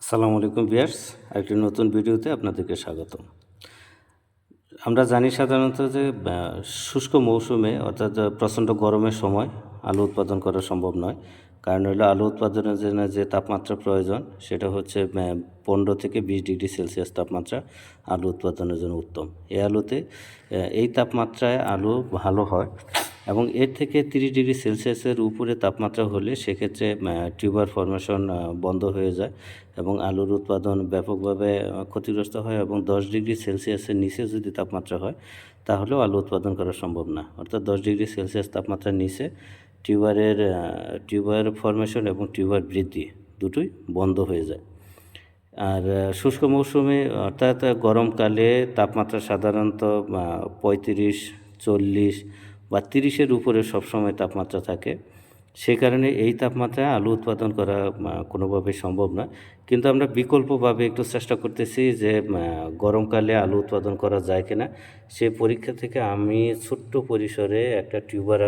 আসসালামু আলাইকুম ভিউয়ার্স, আরেকটি নতুন ভিডিওতে আপনাদেরকে স্বাগতম। আমরা জানি সাধারণত যে শুষ্ক মৌসুমে অর্থাৎ প্রচণ্ড গরমের সময় আলু উৎপাদন করা সম্ভব নয়। কারণ হলো আলু উৎপাদনের জন্য যে তাপমাত্রা প্রয়োজন সেটা হচ্ছে 15 থেকে 20 ডিগ্রি সেলসিয়াস তাপমাত্রা আলু উৎপাদনের জন্য উত্তম। এই আলুতে এই তাপমাত্রায় আলু ভালো হয় এবং এর থেকে 30 ডিগ্রি সেলসিয়াসের উপরে তাপমাত্রা হলে সেক্ষেত্রে টিউবার ফর্মেশন বন্ধ হয়ে যায় এবং আলুর উৎপাদন ব্যাপকভাবে ক্ষতিগ্রস্ত হয় এবং 10 ডিগ্রি সেলসিয়াসের নিচে যদি তাপমাত্রা হয় তাহলেও আলু উৎপাদন করা সম্ভব না। অর্থাৎ 10 ডিগ্রি সেলসিয়াস তাপমাত্রার নিচে টিউবার ফর্মেশন এবং টিউবার বৃদ্ধি দুটোই বন্ধ হয়ে যায়। আর শুষ্ক মৌসুমে অর্থাৎ গরমকালে তাপমাত্রা সাধারণত 35, 40 বা 30-এর উপরে সবসময় তাপমাত্রা থাকে। সে কারণে এই তাপমাত্রায় আলু উৎপাদন করা কোনোভাবেই সম্ভব না। কিন্তু আমরা বিকল্পভাবে একটু চেষ্টা করতেছি যে গরমকালে আলু উৎপাদন করা যায় কিনা। সেই পরীক্ষা থেকে আমি ছোট্ট পরিসরে একটা টিউবার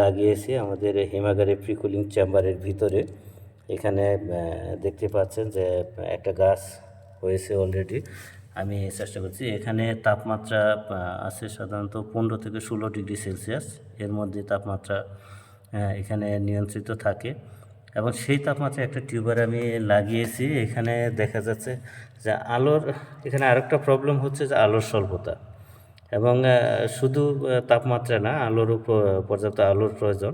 লাগিয়েছি আমাদের হিমাগারে প্রিকুলিং চেম্বারের ভিতরে। এখানে দেখতে পাচ্ছেন যে একটা গাছ হয়েছে অলরেডি। আমি চেষ্টা করছি। এখানে তাপমাত্রা আছে সাধারণত 15 থেকে 16 ডিগ্রি সেলসিয়াস। এর মধ্যে তাপমাত্রা এখানে নিয়ন্ত্রিত থাকে এবং সেই তাপমাত্রায় একটা টিউবার আমি লাগিয়েছি। এখানে দেখা যাচ্ছে যে এখানে আরেকটা প্রবলেম হচ্ছে যে আলোর স্বল্পতা এবং শুধু তাপমাত্রা না, পর্যাপ্ত আলোর প্রয়োজন।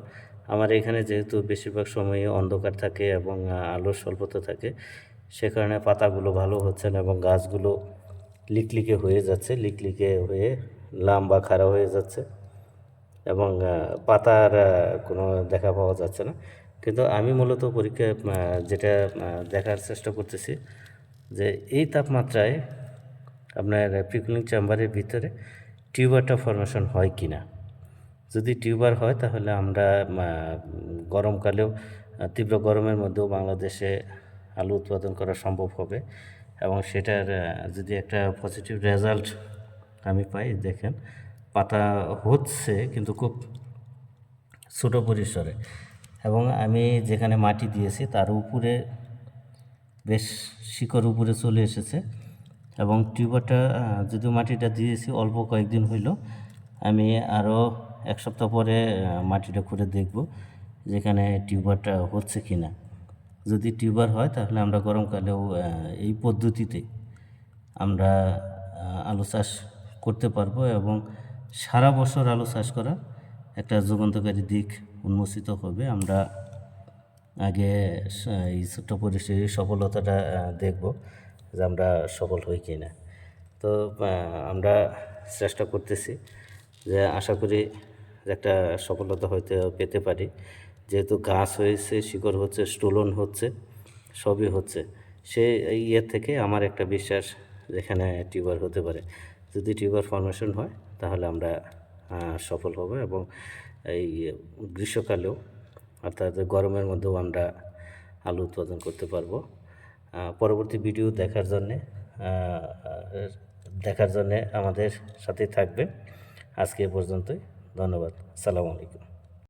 আমার এখানে যেহেতু বেশিরভাগ সময়ই অন্ধকার থাকে এবং আলোর স্বল্পতা থাকে, সে কারণে পাতাগুলো ভালো হচ্ছে না এবং গাছগুলো লিকলিকে হয়ে যাচ্ছে, লিকলিকে হয়ে লাম্বা খাড়া হয়ে যাচ্ছে এবং পাতার কোনো দেখা পাওয়া যাচ্ছে না। কিন্তু আমি মূলত পরীক্ষায় যেটা দেখার চেষ্টা করতেছি যে এই তাপমাত্রায় আপনার প্রিকুলিং চেম্বারের ভিতরে টিউবারটা ফর্মেশন হয় কি না। যদি টিউবার হয় তাহলে আমরা গরমকালেও তীব্র গরমের মধ্যেও বাংলাদেশে আলু উৎপাদন করা সম্ভব হবে এবং সেটার যদি একটা পজিটিভ রেজাল্ট আমি পাই। দেখেন পাতা হচ্ছে কিন্তু খুব ছোটো পরিসরে এবং আমি যেখানে মাটি দিয়েছি তার উপরে বেশ শিকড় উপরে চলে এসেছে এবং টিউবারটা যদিও মাটিটা দিয়েছি অল্প কয়েকদিন হইল, আমি আরও এক সপ্তাহ পরে মাটিটা খুঁড়ে দেখব যেখানে টিউবারটা হচ্ছে কি না। যদি টিউবার হয় তাহলে আমরা গরমকালেও এই পদ্ধতিতে আমরা আলু চাষ করতে পারবো এবং সারা বছর আলু চাষ করা একটা যুগান্তকারী দিক উন্মোচিত হবে। আমরা আগে এই ছোট্ট পরিসরে সফলতাটা দেখব যে আমরা সফল হই কি না। তো আমরা চেষ্টা করতেছি যে আশা করি একটা সফলতা হয়তো পেতে পারি। যেহেতু গাছ হয়েছে, শিকড় হচ্ছে, স্টোলন হচ্ছে, সবই হচ্ছে, ইয়ে থেকে আমার একটা বিশ্বাস যেখানে টিউবার হতে পারে। যদি টিউবার ফর্মেশন হয় তাহলে আমরা সফল হব এবং এই গ্রীষ্মকালেও অর্থাৎ গরমের মধ্যেও আমরা আলু উৎপাদন করতে পারবো। পরবর্তী ভিডিও দেখার জন্যে আমাদের সাথেই থাকবেন। আজকে এ পর্যন্তই। ধন্যবাদ। আসসালামু আলাইকুম।